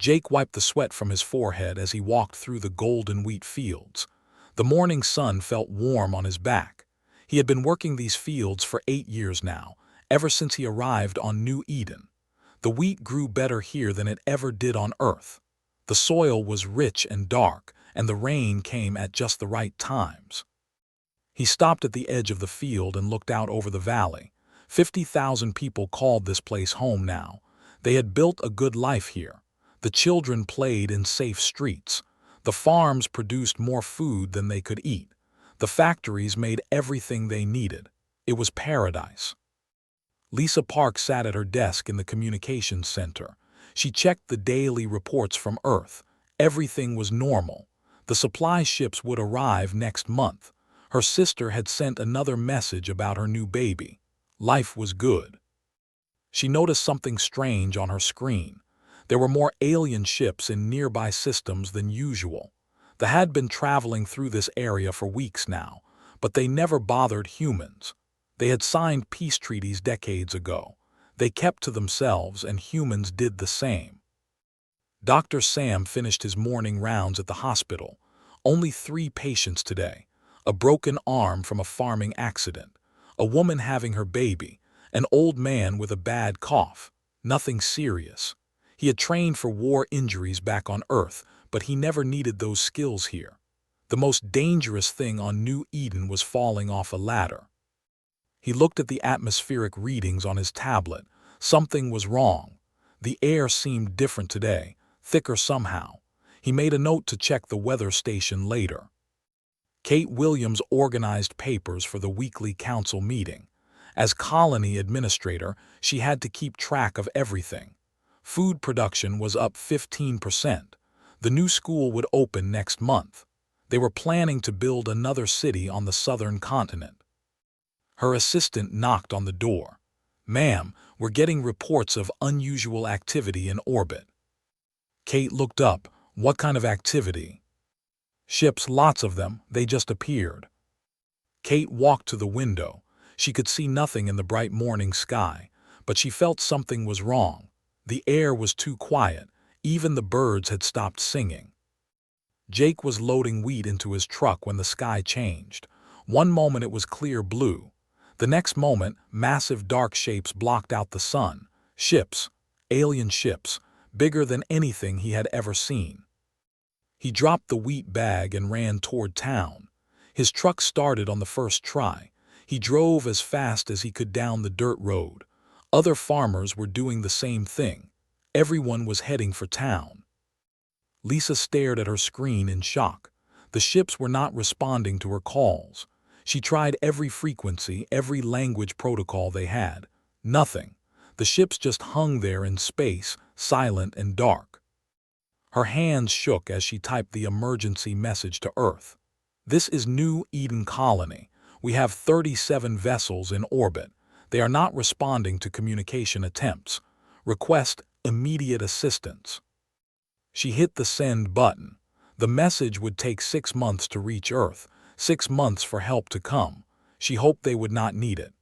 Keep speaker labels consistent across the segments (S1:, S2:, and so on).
S1: Jake wiped the sweat from his forehead as he walked through the golden wheat fields. The morning sun felt warm on his back. He had been working these fields for 8 years now, ever since he arrived on New Eden. The wheat grew better here than it ever did on Earth. The soil was rich and dark, and the rain came at just the right times. He stopped at the edge of the field and looked out over the valley. 50,000 people called this place home now. They had built a good life here. The children played in safe streets. The farms produced more food than they could eat. The factories made everything they needed. It was paradise. Lisa Park sat at her desk in the communications center. She checked the daily reports from Earth. Everything was normal. The supply ships would arrive next month. Her sister had sent another message about her new baby. Life was good. She noticed something strange on her screen. There were more alien ships in nearby systems than usual. They had been traveling through this area for weeks now, but they never bothered humans. They had signed peace treaties decades ago. They kept to themselves, and humans did the same. Dr. Sam finished his morning rounds at the hospital. Only 3 patients today. A broken arm from a farming accident, a woman having her baby, an old man with a bad cough. Nothing serious. He had trained for war injuries back on Earth, but he never needed those skills here. The most dangerous thing on New Eden was falling off a ladder. He looked at the atmospheric readings on his tablet. Something was wrong. The air seemed different today, thicker somehow. He made a note to check the weather station later. Kate Williams organized papers for the weekly council meeting. As colony administrator, she had to keep track of everything. Food production was up 15%. The new school would open next month. They were planning to build another city on the southern continent. Her assistant knocked on the door. "Ma'am, we're getting reports of unusual activity in orbit." Kate looked up. "What kind of activity?" "Ships, lots of them. They just appeared." Kate walked to the window. She could see nothing in the bright morning sky, but she felt something was wrong. The air was too quiet. Even the birds had stopped singing. Jake was loading wheat into his truck when the sky changed. One moment it was clear blue. The next moment, massive dark shapes blocked out the sun. Ships, alien ships, bigger than anything he had ever seen. He dropped the wheat bag and ran toward town. His truck started on the first try. He drove as fast as he could down the dirt road. Other farmers were doing the same thing. Everyone was heading for town. Lisa stared at her screen in shock. The ships were not responding to her calls. She tried every frequency, every language protocol they had. Nothing. The ships just hung there in space, silent and dark. Her hands shook as she typed the emergency message to Earth. "This is New Eden Colony. We have 37 vessels in orbit. They are not responding to communication attempts. Request immediate assistance." She hit the send button. The message would take 6 months to reach Earth, 6 months for help to come. She hoped they would not need it.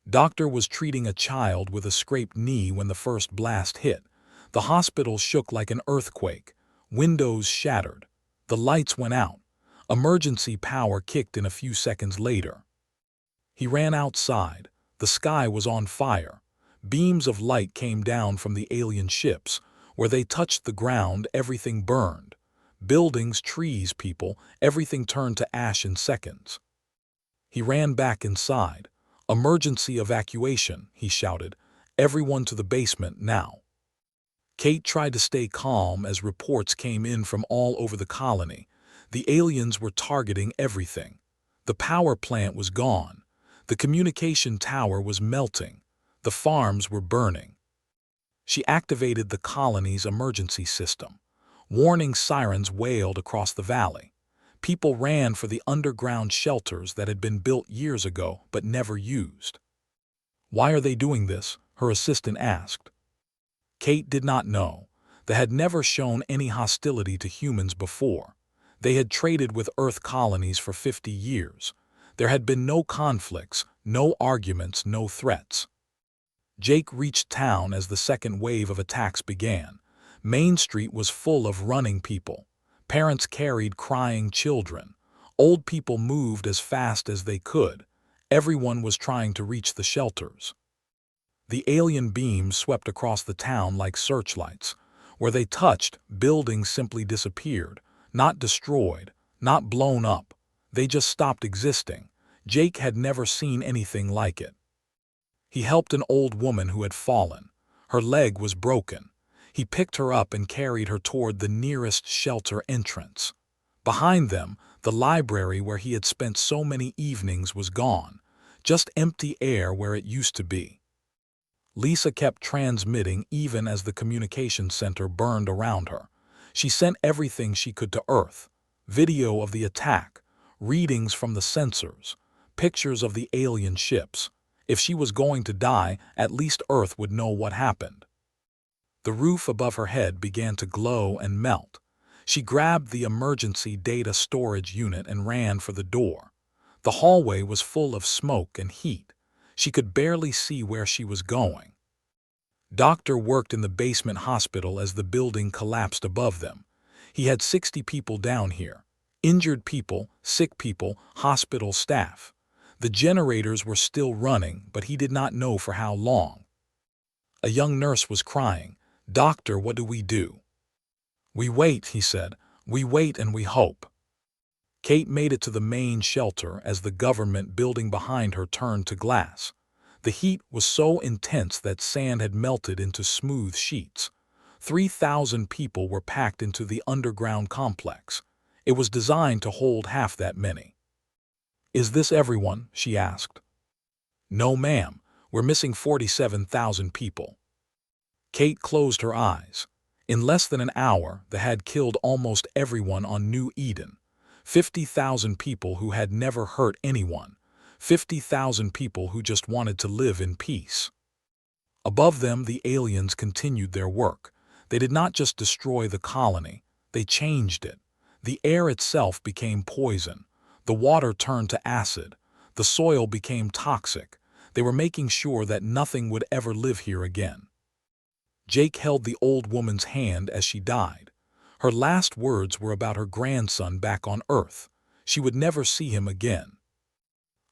S1: Doctor was treating a child with a scraped knee when the first blast hit. The hospital shook like an earthquake. Windows shattered. The lights went out. Emergency power kicked in a few seconds later. He ran outside. The sky was on fire. Beams of light came down from the alien ships. Where they touched the ground, everything burned. Buildings, trees, people, everything turned to ash in seconds. He ran back inside. "Emergency evacuation," he shouted. "Everyone to the basement now." Kate tried to stay calm as reports came in from all over the colony. The aliens were targeting everything. The power plant was gone. The communication tower was melting. The farms were burning. She activated the colony's emergency system. Warning sirens wailed across the valley. People ran for the underground shelters that had been built years ago but never used. "Why are they doing this?" her assistant asked. Kate did not know. They had never shown any hostility to humans before. They had traded with Earth colonies for 50 years. There had been no conflicts, no arguments, no threats. Jake reached town as the second wave of attacks began. Main Street was full of running people. Parents carried crying children. Old people moved as fast as they could. Everyone was trying to reach the shelters. The alien beams swept across the town like searchlights. Where they touched, buildings simply disappeared, not destroyed, not blown up. They just stopped existing. Jake had never seen anything like it. He helped an old woman who had fallen. Her leg was broken. He picked her up and carried her toward the nearest shelter entrance. Behind them, the library where he had spent so many evenings was gone, just empty air where it used to be. Lisa kept transmitting even as the communication center burned around her. She sent everything she could to Earth: video of the attack, readings from the sensors, pictures of the alien ships. If she was going to die, at least Earth would know what happened. The roof above her head began to glow and melt. She grabbed the emergency data storage unit and ran for the door. The hallway was full of smoke and heat. She could barely see where she was going. Doctor worked in the basement hospital as the building collapsed above them. He had 60 people down here. Injured people, sick people, hospital staff. The generators were still running, but he did not know for how long. A young nurse was crying. "Doctor, what do we do?" "We wait," he said. "We wait and we hope." Kate made it to the main shelter as the government building behind her turned to glass. The heat was so intense that sand had melted into smooth sheets. 3,000 people were packed into the underground complex. It was designed to hold half that many. "Is this everyone?" she asked. "No, ma'am. We're missing 47,000 people." Kate closed her eyes. In less than an hour, they had killed almost everyone on New Eden. 50,000 people who had never hurt anyone. 50,000 people who just wanted to live in peace. Above them, the aliens continued their work. They did not just destroy the colony, they changed it. The air itself became poison. The water turned to acid. The soil became toxic. They were making sure that nothing would ever live here again. Jake held the old woman's hand as she died. Her last words were about her grandson back on Earth. She would never see him again.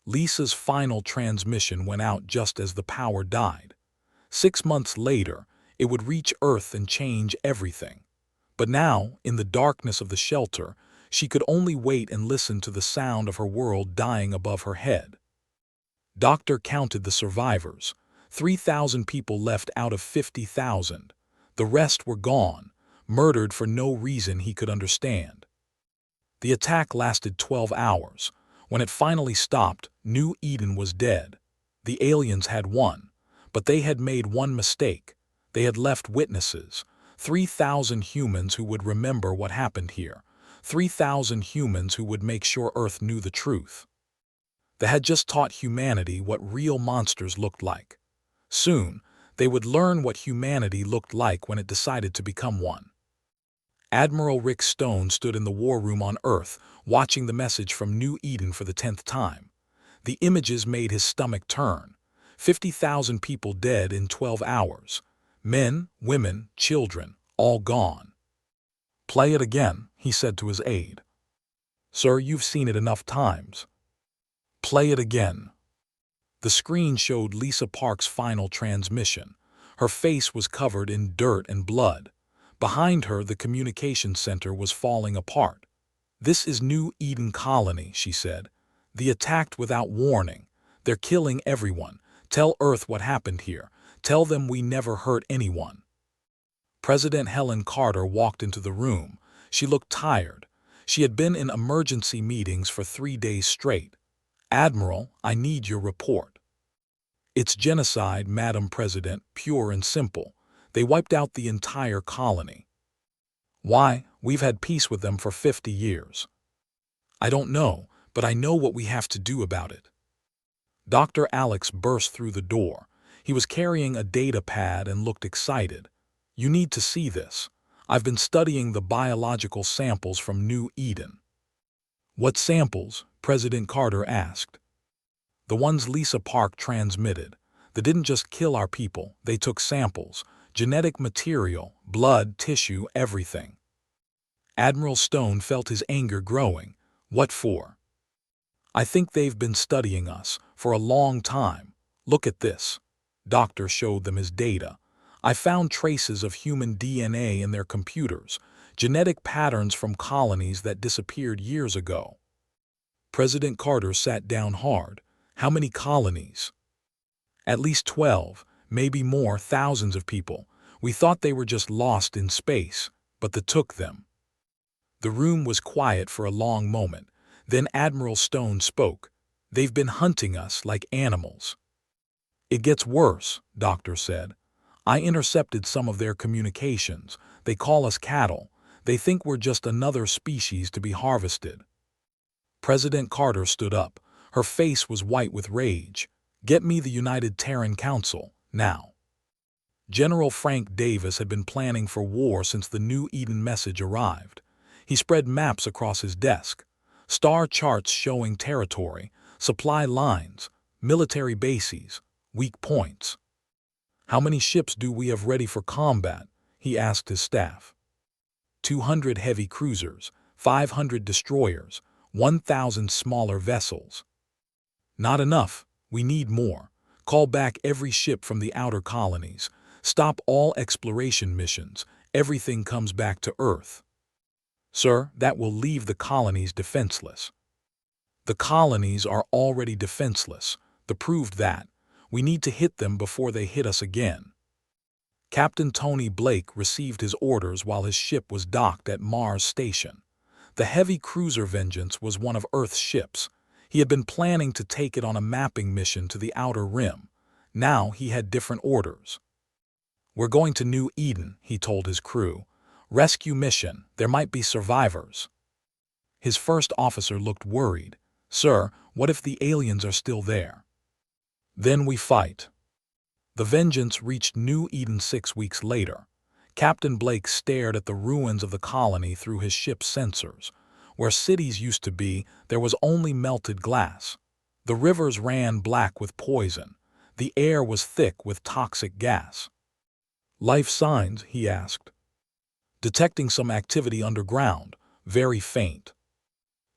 S1: Lisa's final transmission went out just as the power died. 6 months later, it would reach Earth and change everything. But now, in the darkness of the shelter, she could only wait and listen to the sound of her world dying above her head. Doctor counted the survivors. 3,000 people left out of 50,000. The rest were gone, murdered for no reason he could understand. The attack lasted 12 hours. When it finally stopped, New Eden was dead. The aliens had won, but they had made one mistake. They had left witnesses. 3,000 humans who would remember what happened here. 3,000 humans who would make sure Earth knew the truth. They had just taught humanity what real monsters looked like. Soon, they would learn what humanity looked like when it decided to become one. Admiral Rick Stone stood in the war room on Earth, watching the message from New Eden for the 10th time. The images made his stomach turn. 50,000 people dead in 12 hours. Men, women, children, all gone. "Play it again," he said to his aide. "Sir, you've seen it enough times." "Play it again." The screen showed Lisa Park's final transmission. Her face was covered in dirt and blood. Behind her, the communication center was falling apart. "This is New Eden Colony," she said. "They attacked without warning. They're killing everyone. Tell Earth what happened here. Tell them we never hurt anyone." President Helen Carter walked into the room. She looked tired. She had been in emergency meetings for 3 days straight. "Admiral, I need your report." "It's genocide, Madam President, pure and simple. They wiped out the entire colony." "Why? We've had peace with them for 50 years. "I don't know, but I know what we have to do about it." Dr. Alex burst through the door. He was carrying a data pad and looked excited. "You need to see this. I've been studying the biological samples from New Eden." "What samples?" President Carter asked. "The ones Lisa Park transmitted. They didn't just kill our people, they took samples, genetic material, Blood, tissue, everything. Admiral Stone felt his anger growing. What for? I think they've been studying us for a long time. Look at this. Doctor showed them his data. I found traces of human DNA in their computers, genetic patterns from colonies that disappeared years ago. President Carter sat down hard. How many colonies? At least 12, maybe more, thousands of people. We thought they were just lost in space, but they took them. The room was quiet for a long moment. Then Admiral Stone spoke. They've been hunting us like animals. It gets worse, Doctor said. I intercepted some of their communications. They call us cattle. They think we're just another species to be harvested. President Carter stood up. Her face was white with rage. Get me the United Terran Council, now. General Frank Davis had been planning for war since the New Eden message arrived. He spread maps across his desk, star charts showing territory, supply lines, military bases, weak points. How many ships do we have ready for combat? He asked his staff. 200 heavy cruisers, 500 destroyers, 1,000 smaller vessels. Not enough. We need more. Call back every ship from the outer colonies. Stop all exploration missions. Everything comes back to Earth. Sir, that will leave the colonies defenseless. The colonies are already defenseless. They proved that. We need to hit them before they hit us again. Captain Tony Blake received his orders while his ship was docked at Mars Station. The heavy cruiser Vengeance was one of Earth's ships. He had been planning to take it on a mapping mission to the outer rim. Now he had different orders. We're going to New Eden, he told his crew. Rescue mission. There might be survivors. His first officer looked worried. Sir, what if the aliens are still there? Then we fight. The Vengeance reached New Eden 6 weeks later. Captain Blake stared at the ruins of the colony through his ship's sensors. Where cities used to be, there was only melted glass. The rivers ran black with poison. The air was thick with toxic gas. Life signs, he asked. Detecting some activity underground, very faint.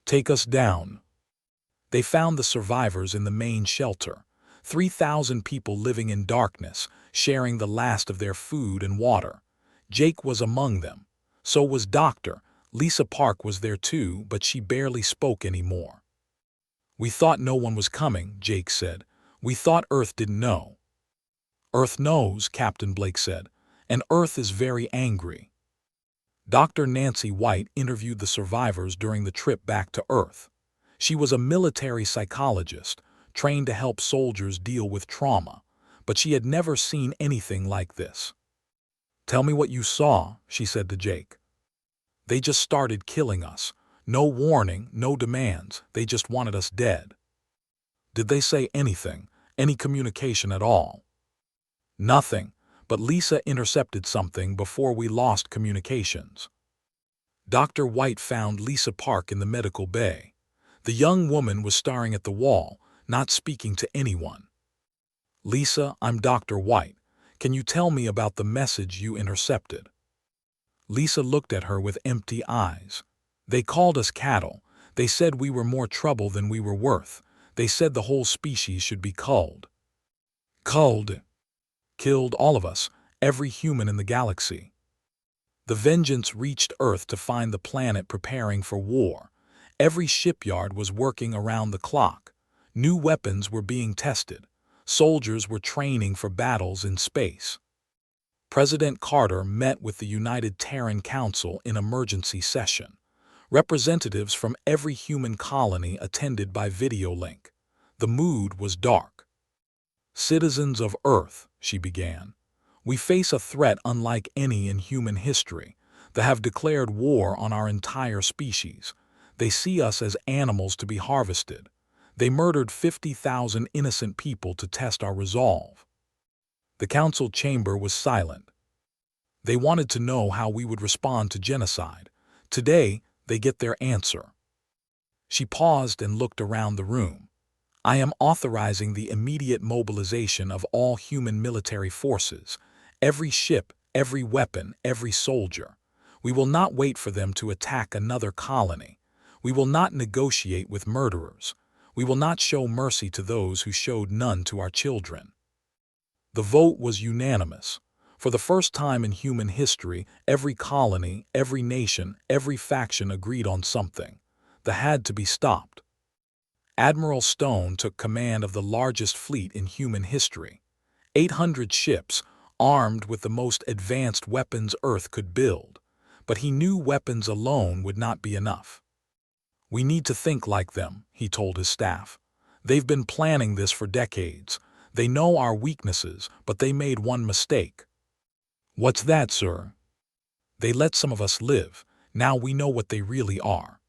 S1: Take us down. They found the survivors in the main shelter. 3,000 people living in darkness, sharing the last of their food and water. Jake was among them. So was Doctor. Lisa Park was there too, but she barely spoke anymore. We thought no one was coming, Jake said. We thought Earth didn't know. Earth knows, Captain Blake said, and Earth is very angry. Dr. Nancy White interviewed the survivors during the trip back to Earth. She was a military psychologist, trained to help soldiers deal with trauma, but she had never seen anything like this. Tell me what you saw, she said to Jake. They just started killing us. No warning, no demands. They just wanted us dead. Did they say anything, any communication at all? Nothing, but Lisa intercepted something before we lost communications. Dr. White found Lisa Park in the medical bay. The young woman was staring at the wall, not speaking to anyone. Lisa, I'm Dr. White. Can you tell me about the message you intercepted? Lisa looked at her with empty eyes. They called us cattle. They said we were more trouble than we were worth. They said the whole species should be culled. Culled? Killed all of us, every human in the galaxy. The Vengeance reached Earth to find the planet preparing for war. Every shipyard was working around the clock. New weapons were being tested. Soldiers were training for battles in space. President Carter met with the United Terran Council in emergency session. Representatives from every human colony attended by video link. The mood was dark. Citizens of Earth, she began, we face a threat unlike any in human history. They have declared war on our entire species. They see us as animals to be harvested. They murdered 50,000 innocent people to test our resolve. The council chamber was silent. They wanted to know how we would respond to genocide. Today, they get their answer. She paused and looked around the room. I am authorizing the immediate mobilization of all human military forces. Every ship, every weapon, every soldier. We will not wait for them to attack another colony. We will not negotiate with murderers. We will not show mercy to those who showed none to our children. The vote was unanimous. For the first time in human history, every colony, every nation, every faction agreed on something that had to be stopped. Admiral Stone took command of the largest fleet in human history. 800 ships, armed with the most advanced weapons Earth could build. But he knew weapons alone would not be enough. "We need to think like them," he told his staff. "They've been planning this for decades. They know our weaknesses, but they made one mistake." "What's that, sir?" "They let some of us live. Now we know what they really are."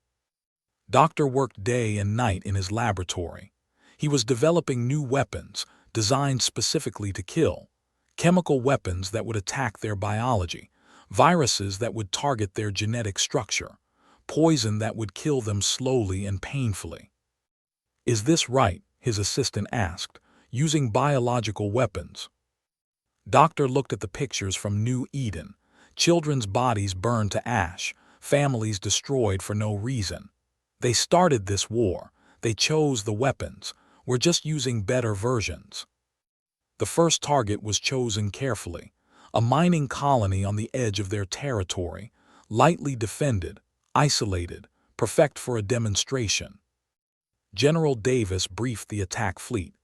S1: Doctor worked day and night in his laboratory. He was developing new weapons, designed specifically to kill. Chemical weapons that would attack their biology, viruses that would target their genetic structure, poison that would kill them slowly and painfully. "Is this right?" his assistant asked. "Using biological weapons?" Doctor looked at the pictures from New Eden. Children's bodies burned to ash, families destroyed for no reason. They started this war. They chose the weapons. We're just using better versions. The first target was chosen carefully. A mining colony on the edge of their territory, lightly defended, isolated, perfect for a demonstration. General Davis briefed the attack fleet.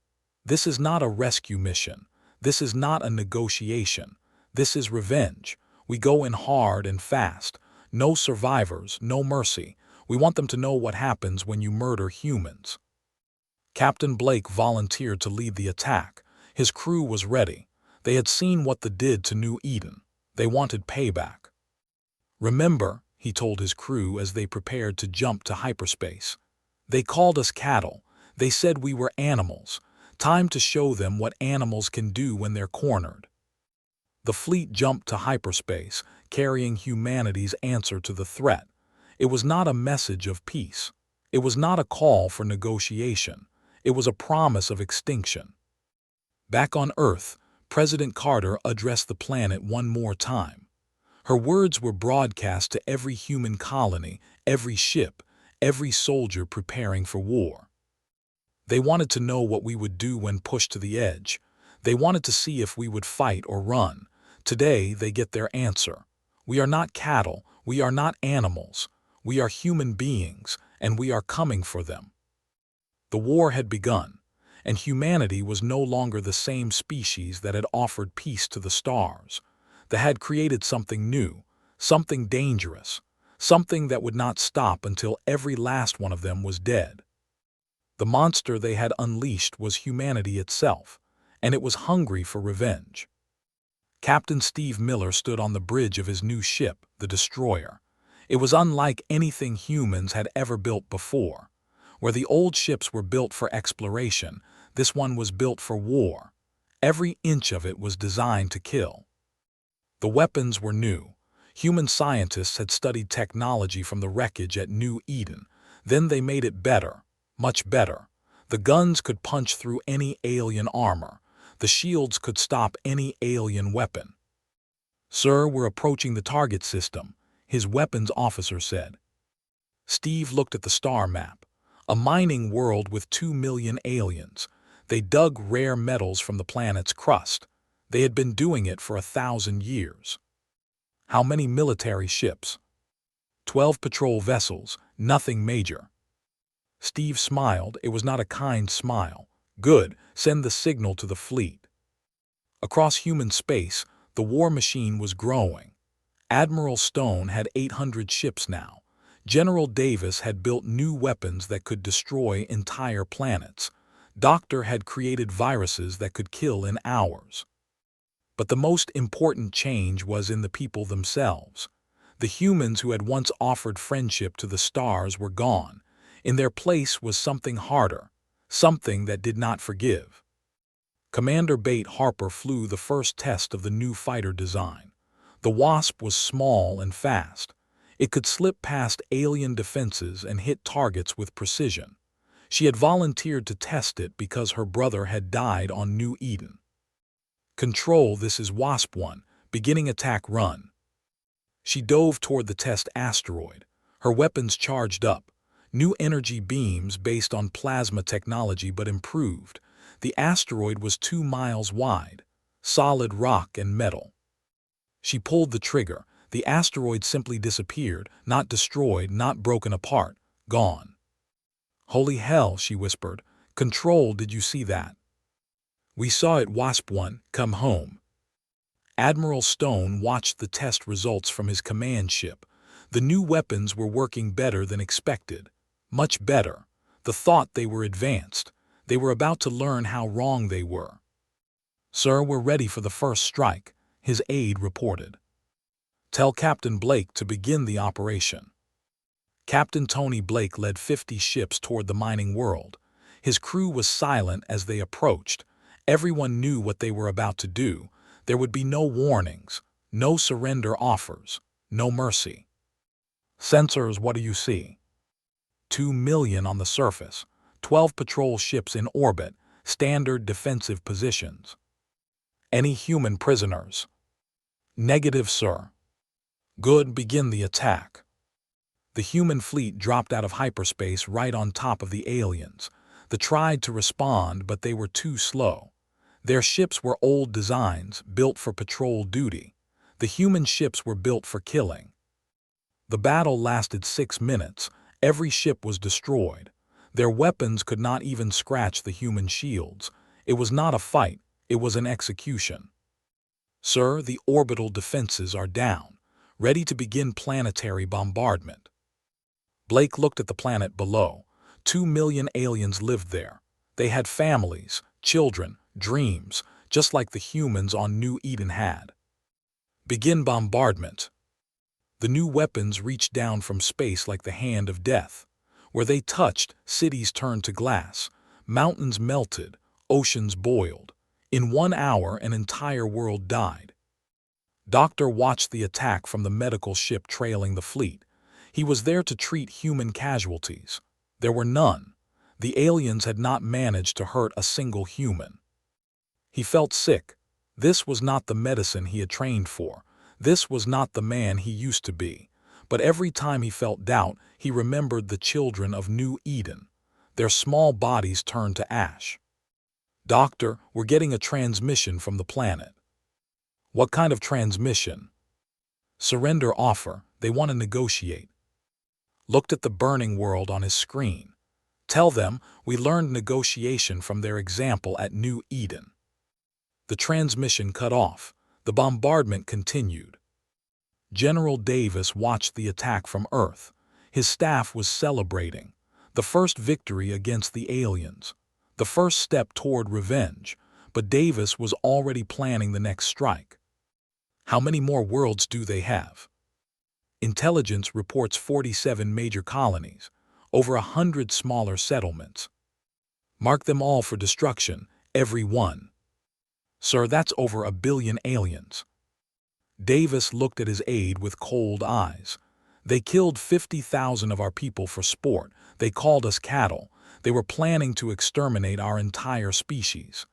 S1: "This is not a rescue mission. This is not a negotiation. This is revenge. We go in hard and fast. No survivors, no mercy. We want them to know what happens when you murder humans." Captain Blake volunteered to lead the attack. His crew was ready. They had seen what they did to New Eden. They wanted payback. "Remember," he told his crew as they prepared to jump to hyperspace. "They called us cattle. They said we were animals. Time to show them what animals can do when they're cornered." The fleet jumped to hyperspace, carrying humanity's answer to the threat. It was not a message of peace. It was not a call for negotiation. It was a promise of extinction. Back on Earth, President Carter addressed the planet one more time. Her words were broadcast to every human colony, every ship, every soldier preparing for war. They wanted to know what we would do when pushed to the edge. They wanted to see if we would fight or run. Today, they get their answer. We are not cattle. We are not animals. We are human beings, and we are coming for them. The war had begun, and humanity was no longer the same species that had offered peace to the stars. They had created something new, something dangerous, something that would not stop until every last one of them was dead. The monster they had unleashed was humanity itself, and it was hungry for revenge. Captain Steve Miller stood on the bridge of his new ship, the Destroyer. It was unlike anything humans had ever built before. Where the old ships were built for exploration, this one was built for war. Every inch of it was designed to kill. The weapons were new. Human scientists had studied technology from the wreckage at New Eden. Then they made it better, much better. The guns could punch through any alien armor. The shields could stop any alien weapon. "Sir, we're approaching the target system," his weapons officer said. Steve looked at the star map. A mining world with 2 million aliens. They dug rare metals from the planet's crust. They had been doing it for 1,000 years. "How many military ships?" 12 patrol vessels, nothing major." Steve smiled. It was not a kind smile. "Good, send the signal to the fleet." Across human space, the war machine was growing. Admiral Stone had 800 ships now. General Davis had built new weapons that could destroy entire planets. Doctor had created viruses that could kill in hours. But the most important change was in the people themselves. The humans who had once offered friendship to the stars were gone. In their place was something harder, something that did not forgive. Commander Bate Harper flew the first test of the new fighter design. The Wasp was small and fast. It could slip past alien defenses and hit targets with precision. She had volunteered to test it because her brother had died on New Eden. "Control, this is Wasp 1. Beginning attack run. She dove toward the test asteroid, her weapons charged up. New energy beams based on plasma technology but improved. The asteroid was 2 miles wide, solid rock and metal. She pulled the trigger. The asteroid simply disappeared, not destroyed, not broken apart, gone. "Holy hell," she whispered. "Control, did you see that?" "We saw it, Wasp 1, come home." Admiral Stone watched the test results from his command ship. The new weapons were working better than expected. Much better. The thought they were advanced. They were about to learn how wrong they were. "Sir, we're ready for the first strike," his aide reported. "Tell Captain Blake to begin the operation." Captain Tony Blake led 50 ships toward the mining world. His crew was silent as they approached. Everyone knew what they were about to do. There would be no warnings, no surrender offers, no mercy. "Sensors, what do you see?" 2 million on the surface, 12 patrol ships in orbit, standard defensive positions. "Any human prisoners?" "Negative, sir." "Good, begin the attack." The human fleet dropped out of hyperspace right on top of the aliens. They tried to respond, but they were too slow. Their ships were old designs, built for patrol duty. The human ships were built for killing. The battle lasted 6 minutes. Every ship was destroyed. Their weapons could not even scratch the human shields. It was not a fight, it was an execution. "Sir, the orbital defenses are down, ready to begin planetary bombardment." Blake looked at the planet below. 2 million aliens lived there. They had families, children, dreams, just like the humans on New Eden had. "Begin bombardment." The new weapons reached down from space like the hand of death. Where they touched, cities turned to glass. Mountains melted, oceans boiled. In 1 hour, an entire world died. Doctor watched the attack from the medical ship trailing the fleet. He was there to treat human casualties. There were none. The aliens had not managed to hurt a single human. He felt sick. This was not the medicine he had trained for. This was not the man he used to be. But every time he felt doubt, he remembered the children of New Eden. Their small bodies turned to ash. "Doctor, we're getting a transmission from the planet." "What kind of transmission?" "Surrender offer. They want to negotiate." Looked at the burning world on his screen. "Tell them we learned negotiation from their example at New Eden." The transmission cut off. The bombardment continued. General Davis watched the attack from Earth. His staff was celebrating. The first victory against the aliens. The first step toward revenge. But Davis was already planning the next strike. "How many more worlds do they have?" Intelligence reports 47 major colonies, over 100 smaller settlements. "Mark them all for destruction, every one." "Sir, that's over 1 billion aliens." Davis looked at his aide with cold eyes. "They killed 50,000 of our people for sport. They called us cattle. They were planning to exterminate our entire species."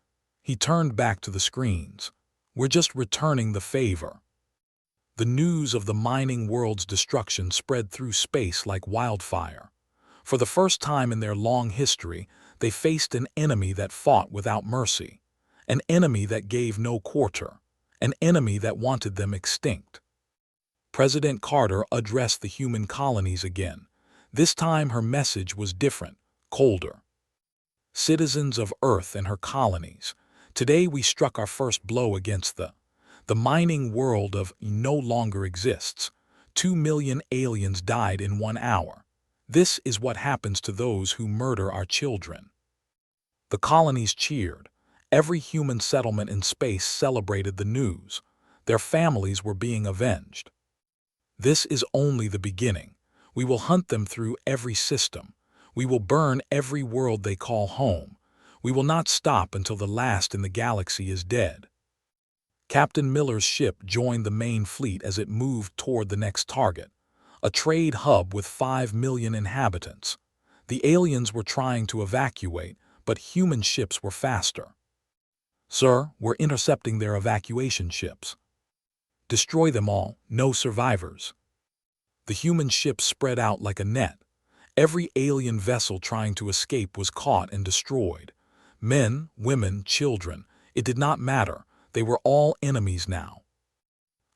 S1: He turned back to the screens. "We're just returning the favor." The news of the mining world's destruction spread through space like wildfire. For the first time in their long history, they faced an enemy that fought without mercy. An enemy that gave no quarter. An enemy that wanted them extinct. President Carter addressed the human colonies again. This time her message was different, colder. "Citizens of Earth and her colonies, today we struck our first blow against the mining world of no longer exists. 2 million aliens died in 1 hour. This is what happens to those who murder our children." The colonies cheered. Every human settlement in space celebrated the news. Their families were being avenged. "This is only the beginning. We will hunt them through every system. We will burn every world they call home. We will not stop until the last in the galaxy is dead." Captain Miller's ship joined the main fleet as it moved toward the next target, a trade hub with 5 million inhabitants. The aliens were trying to evacuate, but human ships were faster. "Sir, we're intercepting their evacuation ships." Destroy them all, no survivors. The human ships spread out like a net. Every alien vessel trying to escape was caught and destroyed. Men, women, children, it did not matter. They were all enemies now.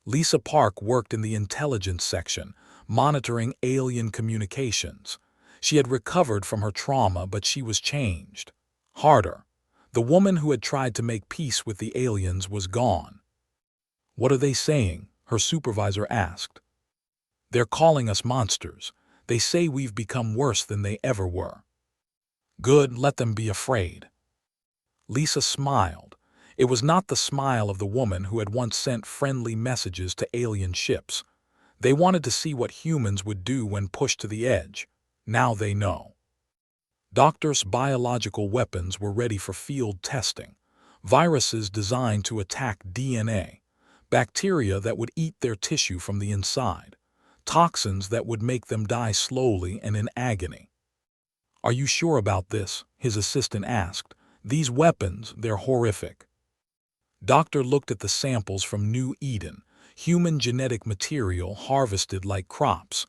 S1: Lisa Park worked in the intelligence section, monitoring alien communications. She had recovered from her trauma, but she was changed. Harder. The woman who had tried to make peace with the aliens was gone. "What are they saying?" her supervisor asked. "They're calling us monsters. They say we've become worse than they ever were." "Good, let them be afraid." Lisa smiled. It was not the smile of the woman who had once sent friendly messages to alien ships. They wanted to see what humans would do when pushed to the edge. Now they know. Doctors' biological weapons were ready for field testing. Viruses designed to attack DNA. Bacteria that would eat their tissue from the inside. Toxins that would make them die slowly and in agony. "Are you sure about this?" his assistant asked. "These weapons, they're horrific." Doctor looked at the samples from New Eden, human genetic material harvested like crops.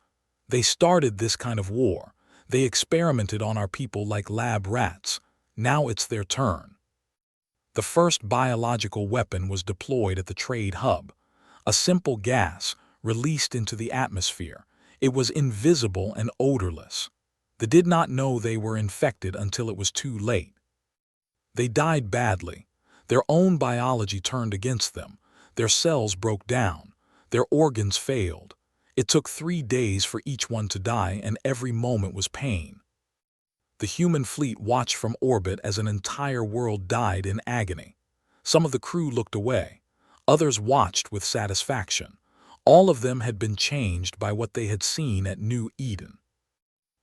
S1: "They started this kind of war. They experimented on our people like lab rats. Now it's their turn." The first biological weapon was deployed at the trade hub. A simple gas, released into the atmosphere. It was invisible and odorless. They did not know they were infected until it was too late. They died badly. Their own biology turned against them. Their cells broke down. Their organs failed. It took 3 days for each one to die, and every moment was pain. The human fleet watched from orbit as an entire world died in agony. Some of the crew looked away. Others watched with satisfaction. All of them had been changed by what they had seen at New Eden.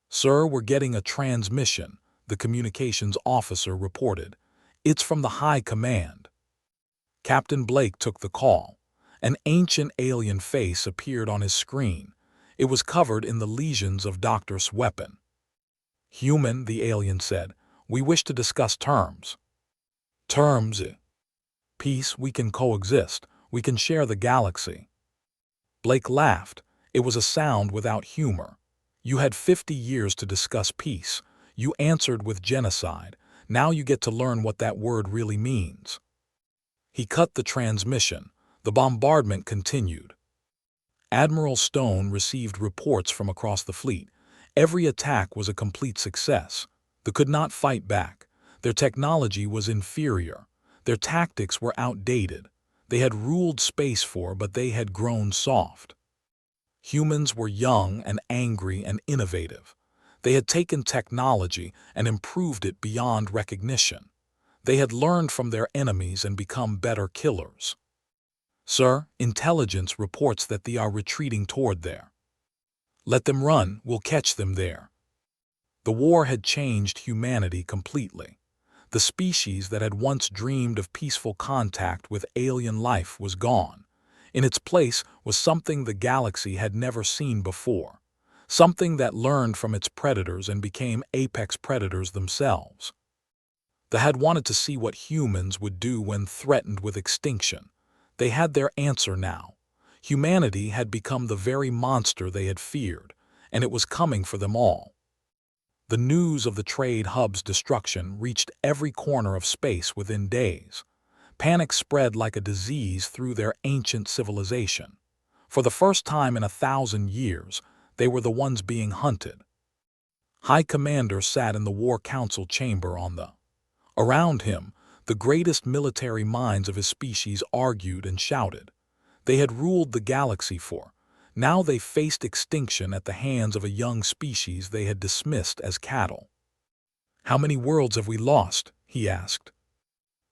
S1: "Sir, we're getting a transmission," the communications officer reported. "It's from the High Command." Captain Blake took the call. An ancient alien face appeared on his screen. It was covered in the lesions of Doctor's weapon. "Human," the alien said, "we wish to discuss terms." "Terms? Peace, we can coexist. We can share the galaxy." Blake laughed. It was a sound without humor. "You had 50 years to discuss peace. You answered with genocide. Now you get to learn what that word really means." He cut the transmission. The bombardment continued. Admiral Stone received reports from across the fleet. Every attack was a complete success. They could not fight back. Their technology was inferior. Their tactics were outdated. They had ruled space but they had grown soft. Humans were young and angry and innovative. They had taken technology and improved it beyond recognition. They had learned from their enemies and become better killers. "Sir, intelligence reports that they are retreating toward there." "Let them run, we'll catch them there." The war had changed humanity completely. The species that had once dreamed of peaceful contact with alien life was gone. In its place was something the galaxy had never seen before. Something that learned from its predators and became apex predators themselves. They had wanted to see what humans would do when threatened with extinction. They had their answer now. Humanity had become the very monster they had feared, and it was coming for them all. The news of the trade hub's destruction reached every corner of space within days. Panic spread like a disease through their ancient civilization. For the first time in 1,000 years, they were the ones being hunted. High Commander sat in the War Council chamber Around him, the greatest military minds of his species argued and shouted. They had ruled the galaxy now they faced extinction at the hands of a young species they had dismissed as cattle. "How many worlds have we lost?" he asked.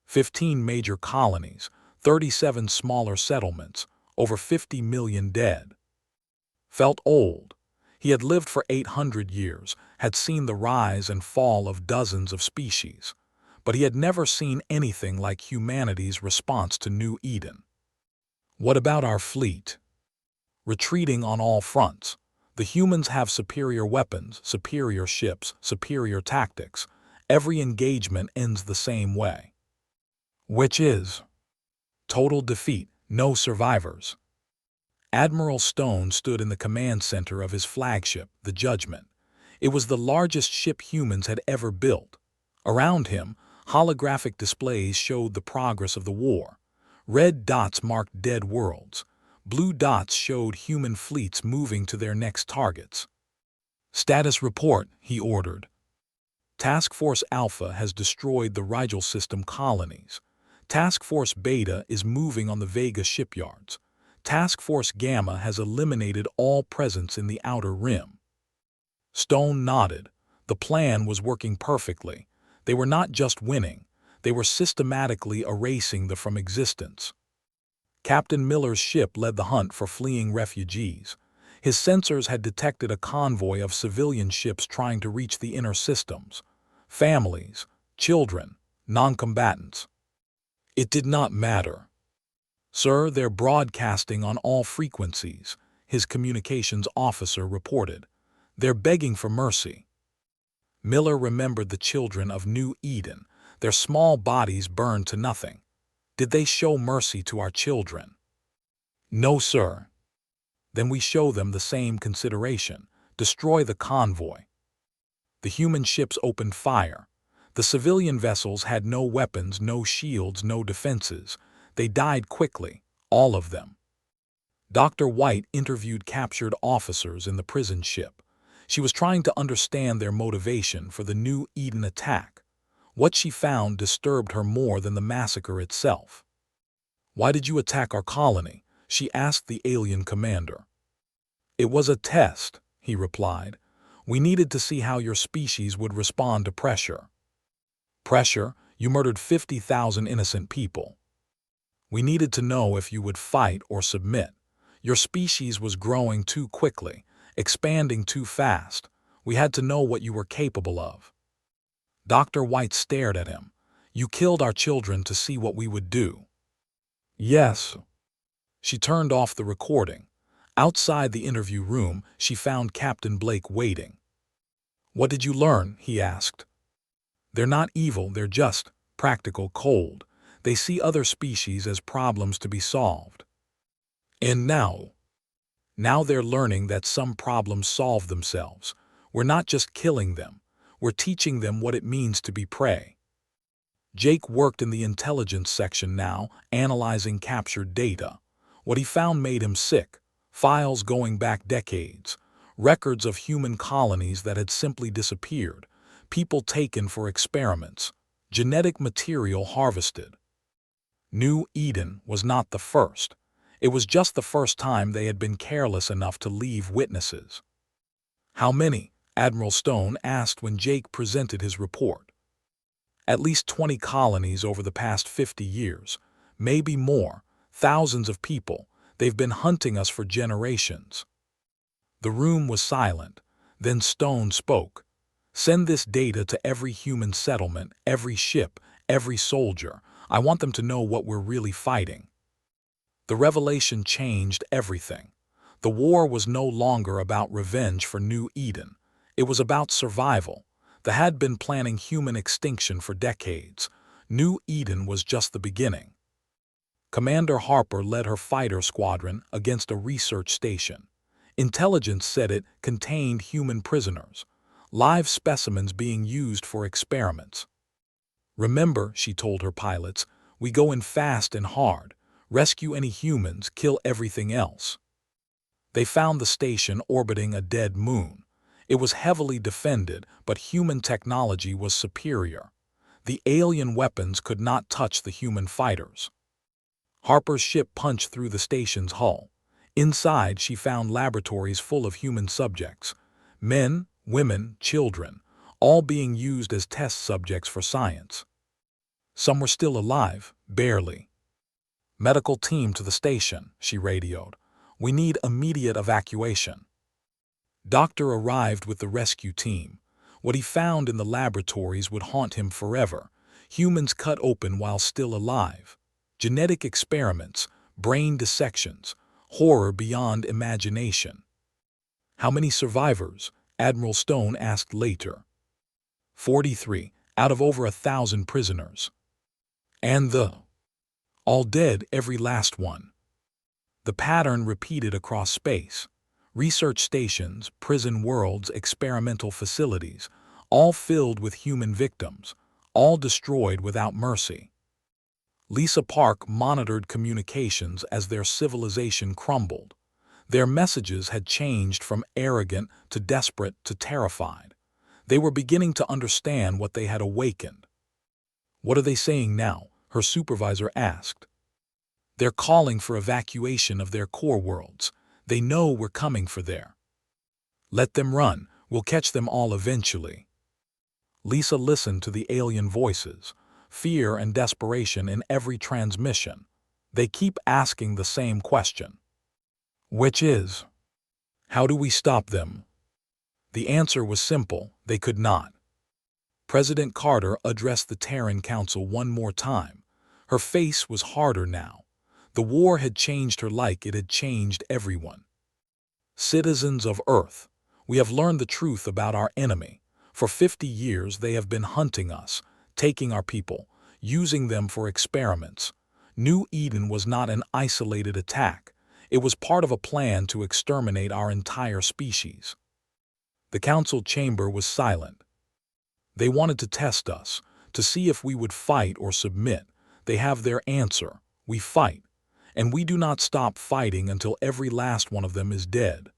S1: 15 major colonies, 37 smaller settlements, over 50 million dead. Felt old. He had lived for 800 years, had seen the rise and fall of dozens of species, but he had never seen anything like humanity's response to New Eden. "What about our fleet?" "Retreating on all fronts. The humans have superior weapons, superior ships, superior tactics. Every engagement ends the same way." "Which is?" "Total defeat, no survivors." Admiral Stone stood in the command center of his flagship, the Judgment. It was the largest ship humans had ever built. Around him, holographic displays showed the progress of the war. Red dots marked dead worlds. Blue dots showed human fleets moving to their next targets. "Status report," he ordered. "Task Force Alpha has destroyed the Rigel system colonies. Task Force Beta is moving on the Vega shipyards. Task Force Gamma has eliminated all presence in the Outer Rim." Stone nodded. The plan was working perfectly. They were not just winning, they were systematically erasing them from existence. Captain Miller's ship led the hunt for fleeing refugees. His sensors had detected a convoy of civilian ships trying to reach the inner systems. Families, children, non-combatants. It did not matter. "Sir, they're broadcasting on all frequencies," his communications officer reported. "They're begging for mercy." Miller remembered the children of New Eden, their small bodies burned to nothing. "Did they show mercy to our children?" "No, sir." "Then we show them the same consideration. Destroy the convoy." The human ships opened fire. The civilian vessels had no weapons, no shields, no defenses. They died quickly, all of them. Dr. White interviewed captured officers in the prison ship. She was trying to understand their motivation for the New Eden attack. What she found disturbed her more than the massacre itself. "Why did you attack our colony?" she asked the alien commander. "It was a test," he replied. "We needed to see how your species would respond to pressure." "Pressure? You murdered 50,000 innocent people." "We needed to know if you would fight or submit. Your species was growing too quickly, expanding too fast. We had to know what you were capable of." Dr. White stared at him. "You killed our children to see what we would do." "Yes." She turned off the recording. Outside the interview room, she found Captain Blake waiting. "What did you learn?" he asked. "They're not evil, they're just practical cold. They see other species as problems to be solved." "And now?" "Now they're learning that some problems solve themselves. We're not just killing them. We're teaching them what it means to be prey." Jake worked in the intelligence section now, analyzing captured data. What he found made him sick. Files going back decades. Records of human colonies that had simply disappeared. People taken for experiments. Genetic material harvested. New Eden was not the first. It was just the first time they had been careless enough to leave witnesses. "How many?" Admiral Stone asked when Jake presented his report. "At least 20 colonies over the past 50 years. Maybe more. Thousands of people. They've been hunting us for generations." The room was silent. Then Stone spoke. "Send this data to every human settlement, every ship, every soldier. I want them to know what we're really fighting." The revelation changed everything. The war was no longer about revenge for New Eden. It was about survival. They had been planning human extinction for decades. New Eden was just the beginning. Commander Harper led her fighter squadron against a research station. Intelligence said it contained human prisoners, live specimens being used for experiments. "Remember," she told her pilots, "we go in fast and hard. Rescue any humans, kill everything else." They found the station orbiting a dead moon. It was heavily defended, but human technology was superior. The alien weapons could not touch the human fighters. Harper's ship punched through the station's hull. Inside, she found laboratories full of human subjects. Men, women, children, all being used as test subjects for science. Some were still alive, barely. "Medical team to the station," she radioed. "We need immediate evacuation." Doctor arrived with the rescue team. What he found in the laboratories would haunt him forever. Humans cut open while still alive. Genetic experiments, brain dissections, horror beyond imagination. "How many survivors?" Admiral Stone asked later. 43, out of over 1,000 prisoners. "And the—" "All dead, every last one." The pattern repeated across space. Research stations, prison worlds, experimental facilities, all filled with human victims, all destroyed without mercy. Lisa Park monitored communications as their civilization crumbled. Their messages had changed from arrogant to desperate to terrified. They were beginning to understand what they had awakened. "What are they saying now?" her supervisor asked. "They're calling for evacuation of their core worlds. They know we're coming for their." "Let them run. We'll catch them all eventually." Lisa listened to the alien voices, fear and desperation in every transmission. They keep asking the same question. Which is, how do we stop them? The answer was simple: they could not. President Carter addressed the Terran Council one more time. Her face was harder now. The war had changed her like it had changed everyone. "Citizens of Earth, we have learned the truth about our enemy. For 50 years they have been hunting us, taking our people, using them for experiments. New Eden was not an isolated attack. It was part of a plan to exterminate our entire species." The council chamber was silent. "They wanted to test us, to see if we would fight or submit. They have their answer. We fight. And we do not stop fighting until every last one of them is dead."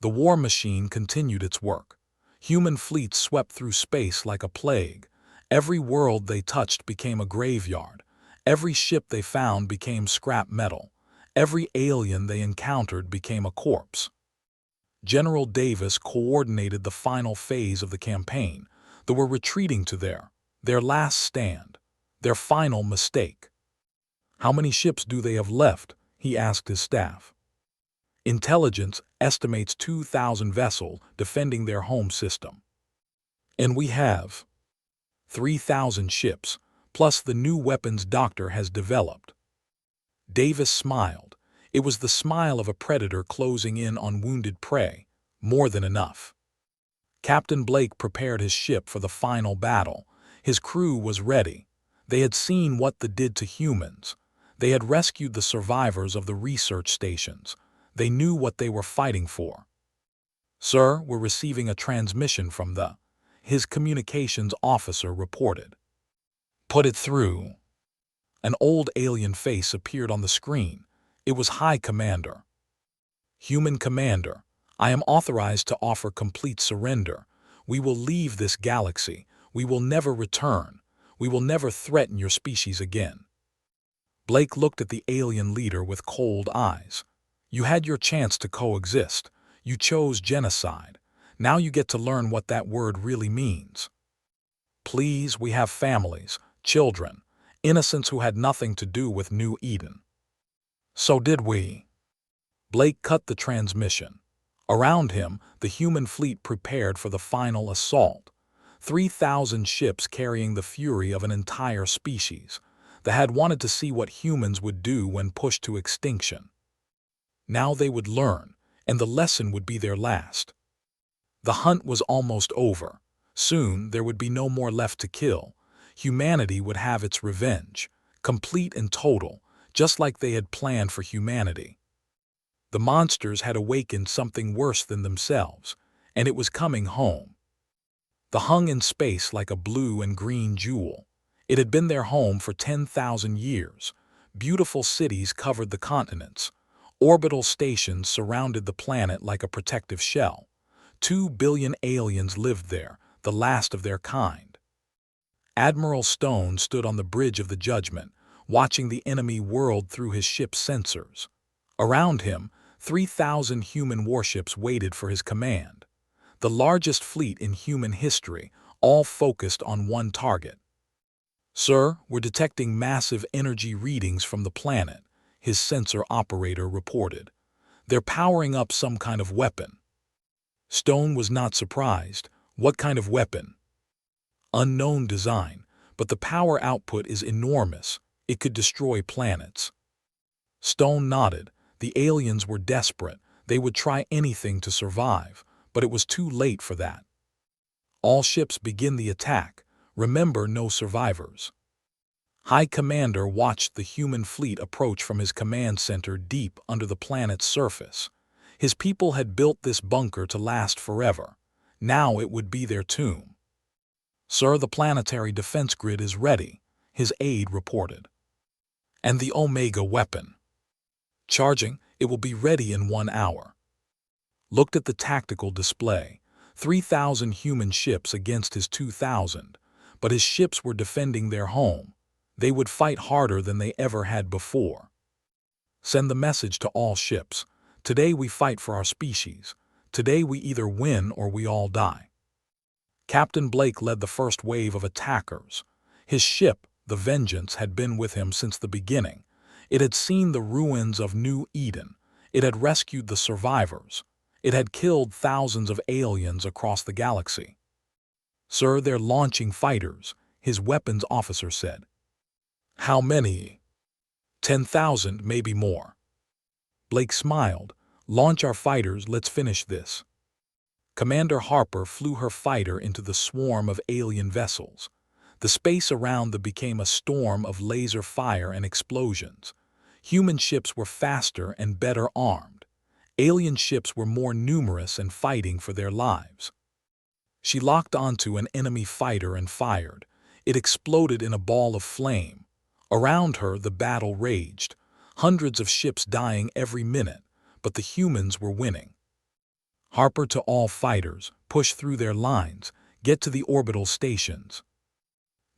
S1: The war machine continued its work. Human fleets swept through space like a plague. Every world they touched became a graveyard. Every ship they found became scrap metal. Every alien they encountered became a corpse. General Davis coordinated the final phase of the campaign. They were retreating to their last stand, their final mistake. "How many ships do they have left?" he asked his staff. "Intelligence estimates 2,000 vessels defending their home system." "And we have 3,000 ships, plus the new weapons Doctor has developed." Davis smiled. It was the smile of a predator closing in on wounded prey. More than enough. Captain Blake prepared his ship for the final battle. His crew was ready. They had seen what they did to humans. They had rescued the survivors of the research stations. They knew what they were fighting for. "Sir, we're receiving a transmission from his communications officer reported." "Put it through." An old alien face appeared on the screen. It was High Commander. "Human Commander, I am authorized to offer complete surrender. We will leave this galaxy. We will never return. We will never threaten your species again." Blake looked at the alien leader with cold eyes. "You had your chance to coexist. You chose genocide. Now you get to learn what that word really means. Please, we have families, children, innocents who had nothing to do with New Eden." "So did we." Blake cut the transmission. Around him, the human fleet prepared for the final assault. 3,000 ships carrying the fury of an entire species. They had wanted to see what humans would do when pushed to extinction. Now they would learn, and the lesson would be their last. The hunt was almost over. Soon there would be no more left to kill. Humanity would have its revenge, complete and total, just like they had planned for humanity. The monsters had awakened something worse than themselves, and it was coming home. They hung in space like a blue and green jewel. It had been their home for 10,000 years. Beautiful cities covered the continents. Orbital stations surrounded the planet like a protective shell. 2 billion aliens lived there, the last of their kind. Admiral Stone stood on the bridge of the Judgment, watching the enemy world through his ship's sensors. Around him, 3,000 human warships waited for his command. The largest fleet in human history, all focused on one target. "Sir, we're detecting massive energy readings from the planet," his sensor operator reported. "They're powering up some kind of weapon." Stone was not surprised. What kind of weapon? Unknown design, but the power output is enormous. It could destroy planets. Stone nodded. The aliens were desperate. They would try anything to survive, but it was too late for that. "All ships begin the attack. Remember, no survivors." High Commander watched the human fleet approach from his command center deep under the planet's surface. His people had built this bunker to last forever. Now it would be their tomb. "Sir, the planetary defense grid is ready," his aide reported. "And the Omega weapon?" "Charging, it will be ready in 1 hour." Looked at the tactical display. 3,000 human ships against his 2,000, but his ships were defending their home. They would fight harder than they ever had before. "Send the message to all ships. Today we fight for our species. Today we either win or we all die." Captain Blake led the first wave of attackers. His ship, the Vengeance, had been with him since the beginning. It had seen the ruins of New Eden. It had rescued the survivors. It had killed thousands of aliens across the galaxy. "Sir, they're launching fighters," his weapons officer said. "How many?" 10,000, maybe more." Blake smiled. "Launch our fighters, let's finish this." Commander Harper flew her fighter into the swarm of alien vessels. The space around them became a storm of laser fire and explosions. Human ships were faster and better armed. Alien ships were more numerous and fighting for their lives. She locked onto an enemy fighter and fired. It exploded in a ball of flame. Around her, the battle raged. Hundreds of ships dying every minute, but the humans were winning. "Harper, to all fighters, push through their lines, get to the orbital stations."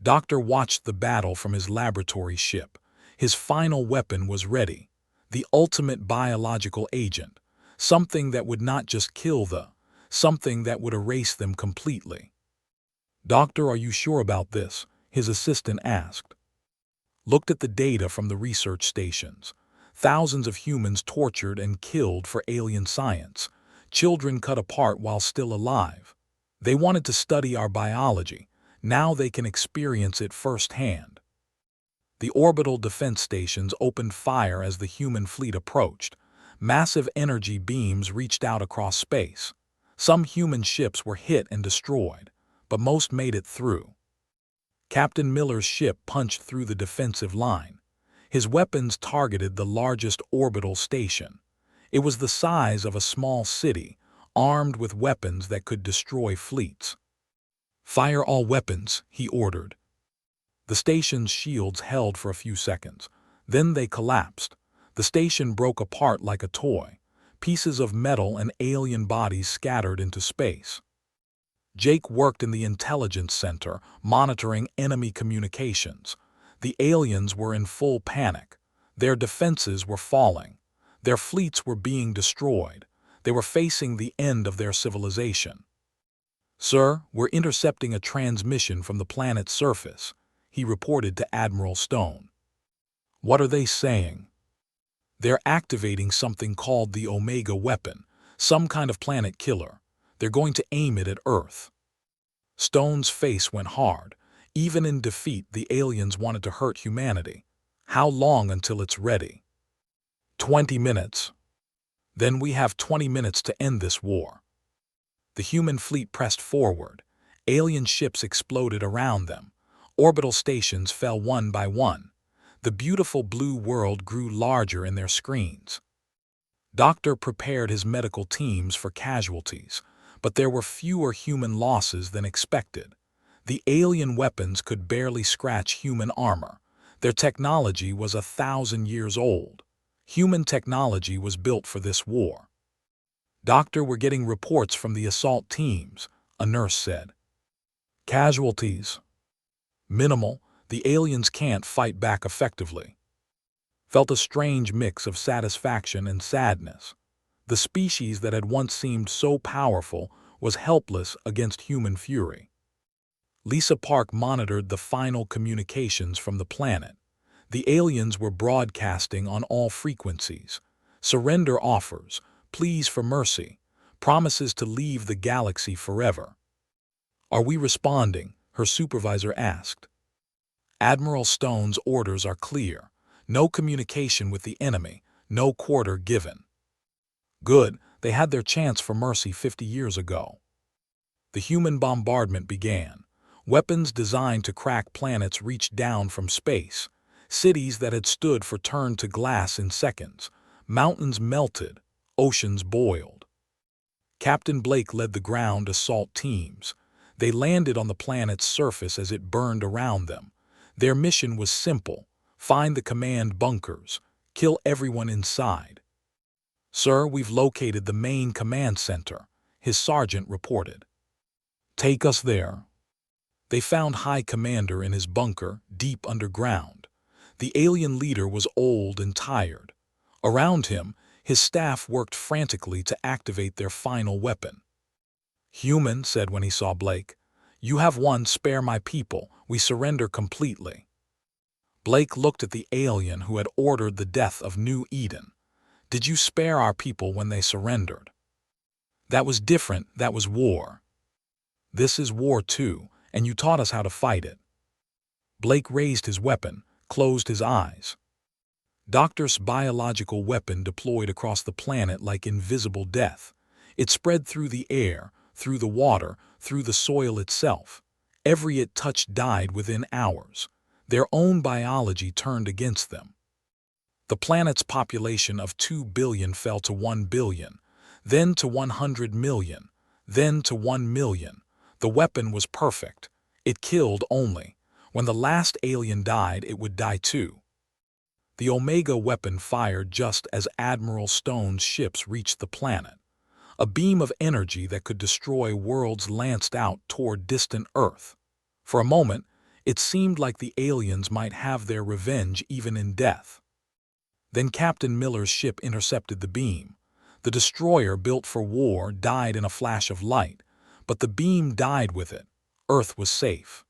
S1: Doctor watched the battle from his laboratory ship. His final weapon was ready. The ultimate biological agent. Something that would not just kill something that would erase them completely. "Doctor, are you sure about this?" his assistant asked. Looked at the data from the research stations. Thousands of humans tortured and killed for alien science. Children cut apart while still alive. They wanted to study our biology. Now they can experience it firsthand. The orbital defense stations opened fire as the human fleet approached. Massive energy beams reached out across space. Some human ships were hit and destroyed, but most made it through. Captain Miller's ship punched through the defensive line. His weapons targeted the largest orbital station. It was the size of a small city, armed with weapons that could destroy fleets. "Fire all weapons," he ordered. The station's shields held for a few seconds. Then they collapsed. The station broke apart like a toy. Pieces of metal and alien bodies scattered into space. Jake worked in the intelligence center, monitoring enemy communications. The aliens were in full panic. Their defenses were falling. Their fleets were being destroyed. They were facing the end of their civilization. "Sir, we're intercepting a transmission from the planet's surface," he reported to Admiral Stone. "What are they saying?" "They're activating something called the Omega weapon, some kind of planet killer. They're going to aim it at Earth." Stone's face went hard. Even in defeat, the aliens wanted to hurt humanity. "How long until it's ready?" 20 minutes. "Then we have 20 minutes to end this war." The human fleet pressed forward. Alien ships exploded around them. Orbital stations fell one by one. The beautiful blue world grew larger in their screens. Doctor prepared his medical teams for casualties, but there were fewer human losses than expected. The alien weapons could barely scratch human armor. Their technology was 1,000 years old. Human technology was built for this war. "Doctor, we're getting reports from the assault teams," a nurse said. "Casualties?" "Minimal. The aliens can't fight back effectively." Felt a strange mix of satisfaction and sadness. The species that had once seemed so powerful was helpless against human fury. Lisa Park monitored the final communications from the planet. The aliens were broadcasting on all frequencies. Surrender offers, pleas for mercy, promises to leave the galaxy forever. "Are we responding?" her supervisor asked. "Admiral Stone's orders are clear. No communication with the enemy, no quarter given." "Good, they had their chance for mercy 50 years ago." The human bombardment began. Weapons designed to crack planets reached down from space. Cities that had stood for turned to glass in seconds. Mountains melted. Oceans boiled. Captain Blake led the ground assault teams. They landed on the planet's surface as it burned around them. Their mission was simple: find the command bunkers, kill everyone inside. "Sir, we've located the main command center," his sergeant reported. "Take us there." They found High Commander in his bunker, deep underground. The alien leader was old and tired. Around him, his staff worked frantically to activate their final weapon. "Human," said when he saw Blake, "you have one. Spare my people. We surrender completely." Blake looked at the alien who had ordered the death of New Eden. "Did you spare our people when they surrendered?" "That was different. That was war." "This is war too, and you taught us how to fight it." Blake raised his weapon, closed his eyes. Doctor's biological weapon deployed across the planet like invisible death. It spread through the air, through the water, through the soil itself. Every it touched died within hours. Their own biology turned against them. The planet's population of 2 billion fell to 1 billion, then to 100 million, then to 1 million. The weapon was perfect. It killed only. When the last alien died, it would die too. The Omega weapon fired just as Admiral Stone's ships reached the planet. A beam of energy that could destroy worlds lanced out toward distant Earth. For a moment, it seemed like the aliens might have their revenge even in death. Then Captain Miller's ship intercepted the beam. The destroyer built for war died in a flash of light, but the beam died with it. Earth was safe.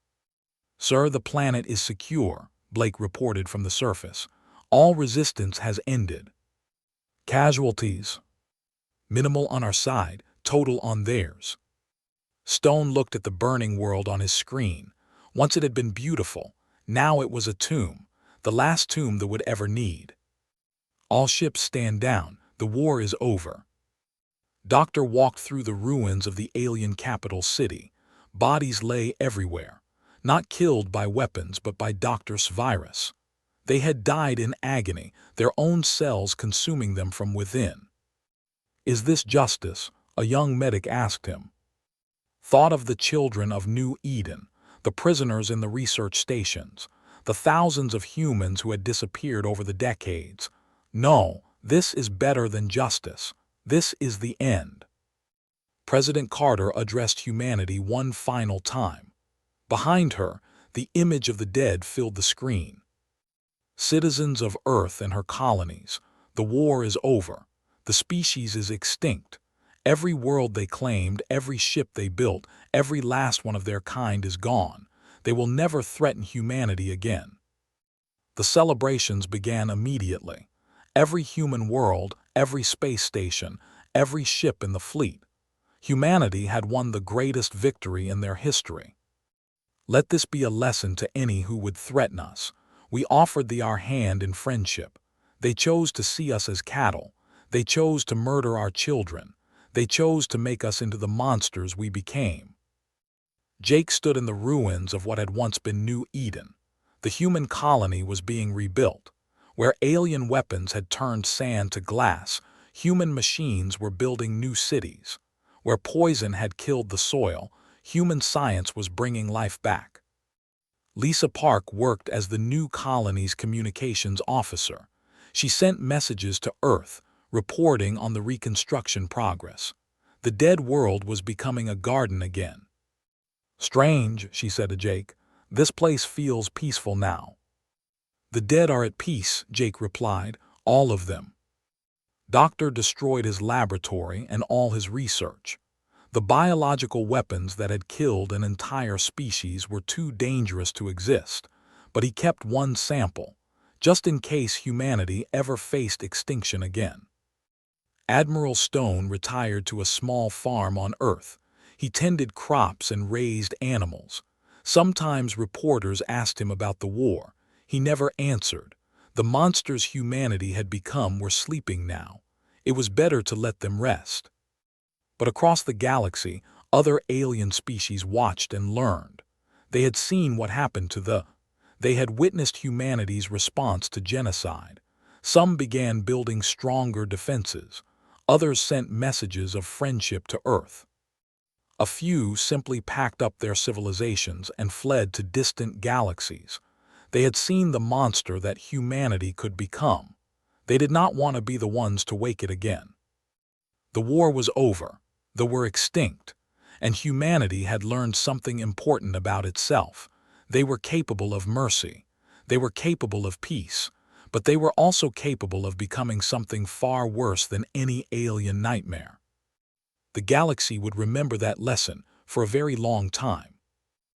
S1: "Sir, the planet is secure," Blake reported from the surface. "All resistance has ended." "Casualties?" "Minimal on our side, total on theirs." Stone looked at the burning world on his screen. Once it had been beautiful. Now it was a tomb, the last tomb that would ever need. "All ships stand down. The war is over." Doctor walked through the ruins of the alien capital city. Bodies lay everywhere, not killed by weapons but by Doctor's virus. They had died in agony, their own cells consuming them from within. "Is this justice?" a young medic asked him. Thought of the children of New Eden, the prisoners in the research stations, the thousands of humans who had disappeared over the decades. "No, this is better than justice. This is the end." President Carter addressed humanity one final time. Behind her, the image of the dead filled the screen. "Citizens of Earth and her colonies, the war is over. The species is extinct. Every world they claimed, every ship they built, every last one of their kind is gone. They will never threaten humanity again." The celebrations began immediately. Every human world, every space station, every ship in the fleet. Humanity had won the greatest victory in their history. "Let this be a lesson to any who would threaten us. We offered our hand in friendship. They chose to see us as cattle. They chose to murder our children. They chose to make us into the monsters we became." Jake stood in the ruins of what had once been New Eden. The human colony was being rebuilt. Where alien weapons had turned sand to glass, human machines were building new cities. Where poison had killed the soil, human science was bringing life back. Lisa Park worked as the new colony's communications officer. She sent messages to Earth, reporting on the reconstruction progress. The dead world was becoming a garden again. "Strange," she said to Jake. "This place feels peaceful now." "The dead are at peace," Jake replied, "all of them." Doctor destroyed his laboratory and all his research. The biological weapons that had killed an entire species were too dangerous to exist, but he kept one sample, just in case humanity ever faced extinction again. Admiral Stone retired to a small farm on Earth. He tended crops and raised animals. Sometimes reporters asked him about the war. He never answered. The monsters humanity had become were sleeping now. It was better to let them rest. But across the galaxy, other alien species watched and learned. They had seen what happened to They had witnessed humanity's response to genocide. Some began building stronger defenses. Others sent messages of friendship to Earth. A few simply packed up their civilizations and fled to distant galaxies. They had seen the monster that humanity could become. They did not want to be the ones to wake it again. The war was over. They were extinct. And humanity had learned something important about itself. They were capable of mercy. They were capable of peace. But they were also capable of becoming something far worse than any alien nightmare. The galaxy would remember that lesson for a very long time.